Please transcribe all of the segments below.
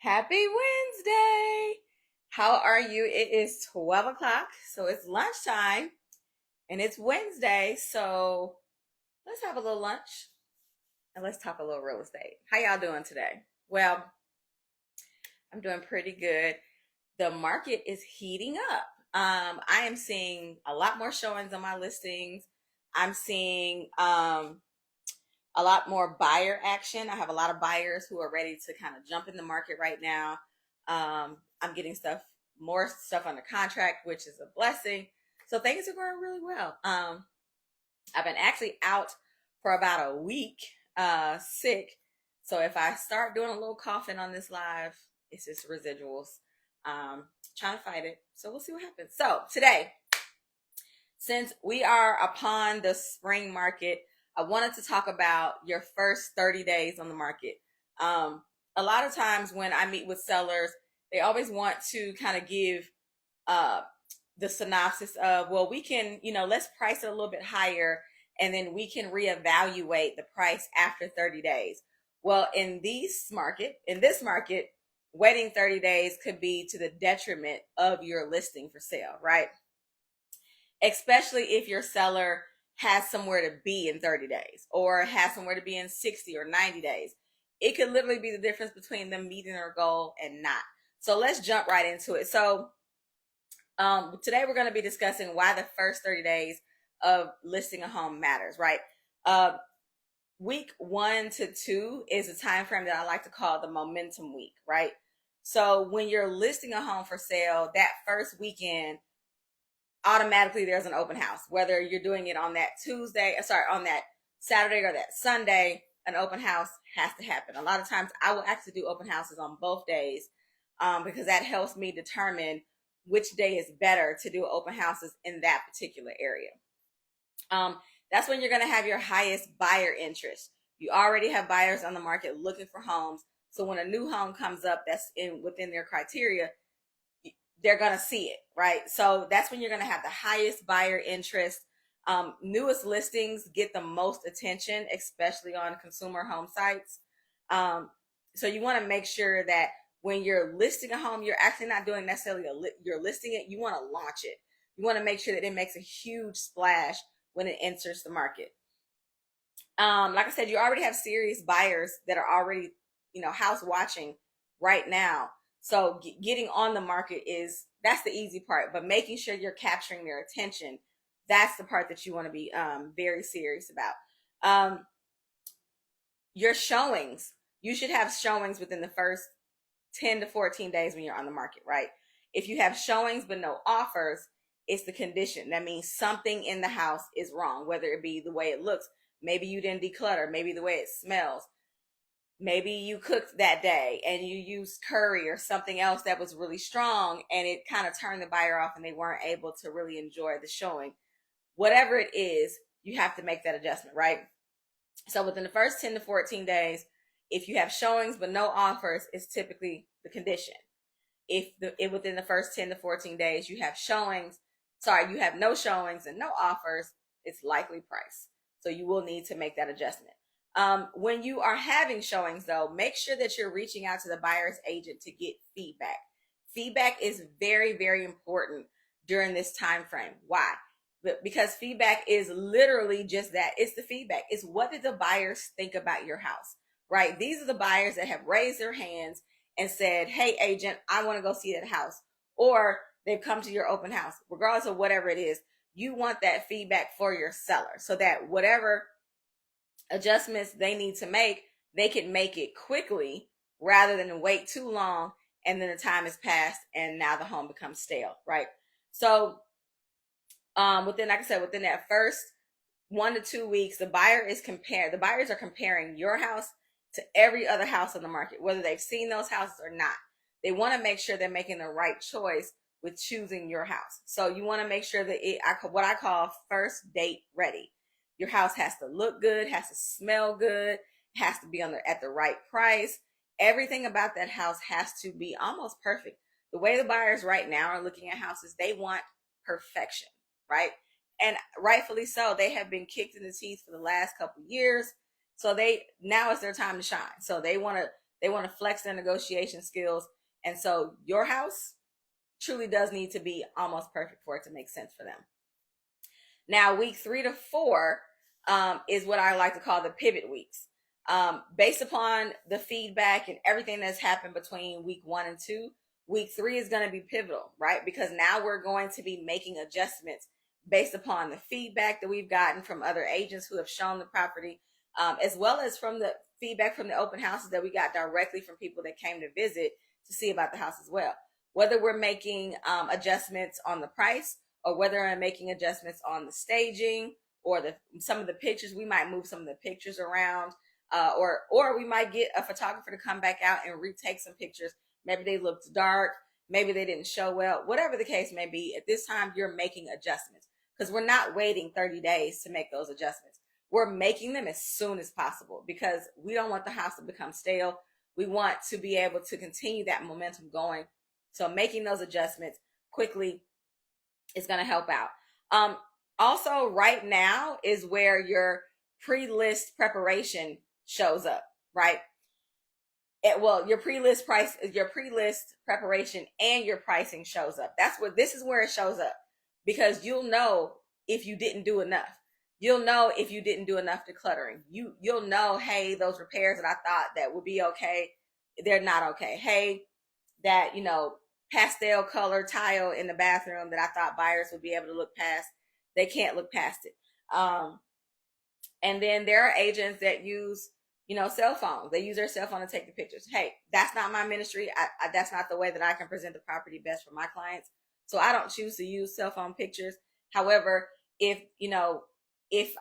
Happy Wednesday. How are you? It is 12 o'clock, so it's lunchtime and it's Wednesday. So let's have a little lunch and let's talk a little real estate. How y'all doing today? Well, I'm doing pretty good. The market is heating up. I am seeing a lot more showings on my listings. I'm seeing a lot more buyer action. I have a lot of buyers who are ready to kind of jump in the market right now. I'm getting more stuff under contract, which is a blessing. So things are going really well. I've been actually out for about a week, sick. So if I start doing a little coughing on this live, it's just residuals. Trying to fight it. So we'll see what happens. So today, since we are upon the spring market, I wanted to talk about your first 30 days on the market. A lot of times when I meet with sellers, they always want to kind of give the synopsis of, well, we can, let's price it a little bit higher and then we can reevaluate the price after 30 days. Well, in this market, waiting 30 days could be to the detriment of your listing for sale, right? Especially if your seller has somewhere to be in 30 days or has somewhere to be in 60 or 90 days. It could literally be the difference between them meeting their goal and not. So let's jump right into it. So today we're going to be discussing why the first 30 days of listing a home matters, right? Week 1 to 2 is a time frame that I like to call the momentum week, right? So when you're listing a home for sale, that first weekend, automatically there's an open house. Whether you're doing it on that on that Saturday or that Sunday, an open house has to happen. A lot of times I will actually do open houses on both days because that helps me determine which day is better to do open houses in that particular area. That's when you're going to have your highest buyer interest. You already have buyers on the market looking for homes. So when a new home comes up that's within their criteria, they're going to see it, right? So that's when you're going to have the highest buyer interest. Newest listings get the most attention, especially on consumer home sites. So you want to make sure that when you're listing a home, you're actually not doing necessarily you're listing it. You want to launch it. You want to make sure that it makes a huge splash when it enters the market. Like I said, you already have serious buyers that are already, house watching right now. So getting on the market that's the easy part, but making sure you're capturing their attention, that's the part that you want to be very serious about. Your showings, you should have showings within the first 10 to 14 days when you're on the market, right? If you have showings but no offers, it's the condition. That means something in the house is wrong, whether it be the way it looks. Maybe you didn't declutter, maybe the way it smells. Maybe you cooked that day and you used curry or something else that was really strong and it kind of turned the buyer off and they weren't able to really enjoy the showing. Whatever it is, you have to make that adjustment, right? So within the first 10 to 14 days, if you have showings but no offers, it's typically the condition. If within the first 10 to 14 days you have you have no showings and no offers, it's likely price. So you will need to make that adjustment. When you are having showings, though, make sure that you're reaching out to the buyer's agent to get feedback. Feedback is very, very important during this time frame. Why? Because feedback is literally just that. It's the feedback. It's what did the buyers think about your house, right? These are the buyers that have raised their hands and said, hey, agent, I want to go see that house. Or they've come to your open house. Regardless of whatever it is, you want that feedback for your seller so that whatever adjustments they need to make, they can make it quickly rather than wait too long and then the time has passed and now the home becomes stale, right? So within that first 1 to 2 weeks, the buyers are comparing your house to every other house on the market, whether they've seen those houses or not. They want to make sure they're making the right choice with choosing your house. So you want to make sure that what I call first date ready. Your house has to look good, has to smell good, has to be at the right price. Everything about that house has to be almost perfect. The way the buyers right now are looking at houses, they want perfection, right? And rightfully so. They have been kicked in the teeth for the last couple of years. So now is their time to shine. So they want to They want to flex their negotiation skills. And so your house truly does need to be almost perfect for it to make sense for them. Now, week 3 to 4 is what I like to call the pivot weeks. Based upon the feedback and everything that's happened between week 1 and 2, week 3 is going to be pivotal, right? Because now we're going to be making adjustments based upon the feedback that we've gotten from other agents who have shown the property, as well as from the feedback from the open houses that we got directly from people that came to visit to see about the house as well. Whether we're making adjustments on the price, or whether I'm making adjustments on the staging or some of the pictures, we might move some of the pictures around, or we might get a photographer to come back out and retake some pictures. Maybe they looked dark, maybe they didn't show well, whatever the case may be. At this time, you're making adjustments because we're not waiting 30 days to make those adjustments. We're making them as soon as possible because we don't want the house to become stale. We want to be able to continue that momentum going. So making those adjustments quickly is going to help out. Also, right now is where your pre-list preparation shows up, right? Your pre-list preparation and your pricing shows up. This is where it shows up, because you'll know if you didn't do enough. You'll know if you didn't do enough decluttering. You'll know, hey, those repairs that I thought that would be okay, they're not okay. Hey, that, pastel color tile in the bathroom that I thought buyers would be able to look past, they can't look past it. And then there are agents that use, cell phones. They use their cell phone to take the pictures. Hey, that's not my ministry. That's not the way that I can present the property best for my clients. So I don't choose to use cell phone pictures. However, if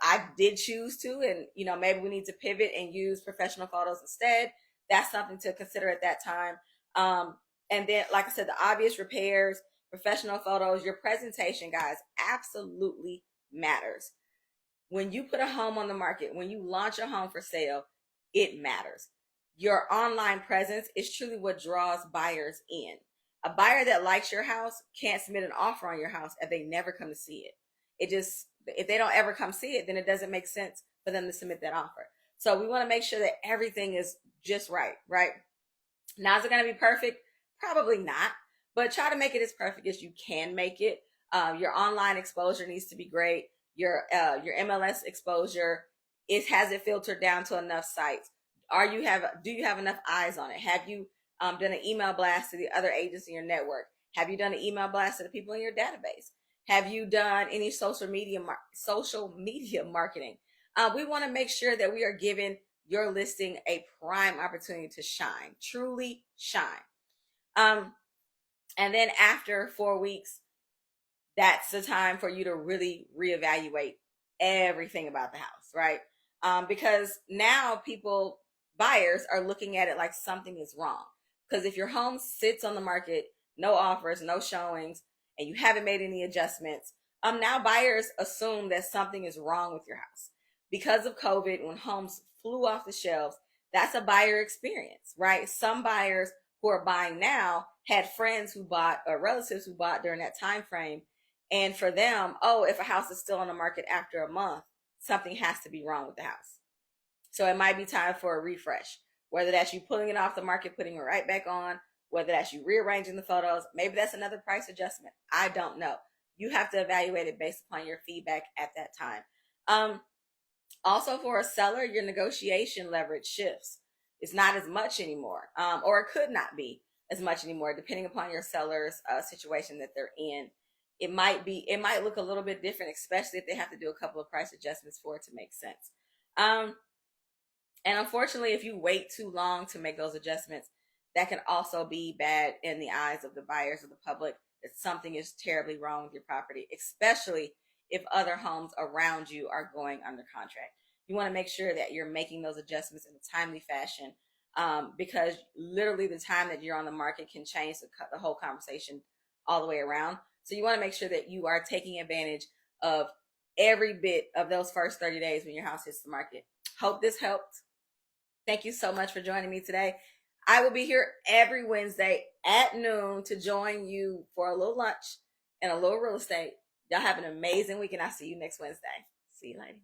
I did choose to, and, maybe we need to pivot and use professional photos instead, that's something to consider at that time. And then, like I said, the obvious repairs, professional photos, your presentation, guys, absolutely matters. When you put a home on the market, when you launch a home for sale, it matters. Your online presence is truly what draws buyers in. A buyer that likes your house can't submit an offer on your house if they never come to see it. If they don't ever come see it, then it doesn't make sense for them to submit that offer. So we want to make sure that everything is just right? Now, is it going to be perfect? Probably not, but try to make it as perfect as you can make it. Your online exposure needs to be great. Your MLS exposure, has it filtered down to enough sites? Do you have enough eyes on it? Have you done an email blast to the other agents in your network? Have you done an email blast to the people in your database? Have you done any social media marketing? We want to make sure that we are giving your listing a prime opportunity to shine, truly shine. And then after 4 weeks, that's the time for you to really reevaluate everything about the house, right? Because now buyers are looking at it like something is wrong. Because if your home sits on the market, no offers, no showings, and you haven't made any adjustments, now buyers assume that something is wrong with your house. Because of COVID, when homes flew off the shelves, that's a buyer experience, right? Some buyers who are buying now had friends who bought or relatives who bought during that time frame. And for them, if a house is still on the market after a month, something has to be wrong with the house. So it might be time for a refresh, whether that's you pulling it off the market, putting it right back on, whether that's you rearranging the photos. Maybe that's another price adjustment. I don't know. You have to evaluate it based upon your feedback at that time. Also, for a seller, your negotiation leverage shifts. It's not as much anymore, or it could not be as much anymore, depending upon your seller's situation that they're in. It might look a little bit different, especially if they have to do a couple of price adjustments for it to make sense. And unfortunately, if you wait too long to make those adjustments, that can also be bad in the eyes of the buyers or the public, that something is terribly wrong with your property, especially if other homes around you are going under contract. You want to make sure that you're making those adjustments in a timely fashion, because literally the time that you're on the market can change the whole conversation all the way around. So you want to make sure that you are taking advantage of every bit of those first 30 days when your house hits the market. Hope this helped. Thank you so much for joining me today. I will be here every Wednesday at noon to join you for a little lunch and a little real estate. Y'all have an amazing week, and I'll see you next Wednesday. See you later.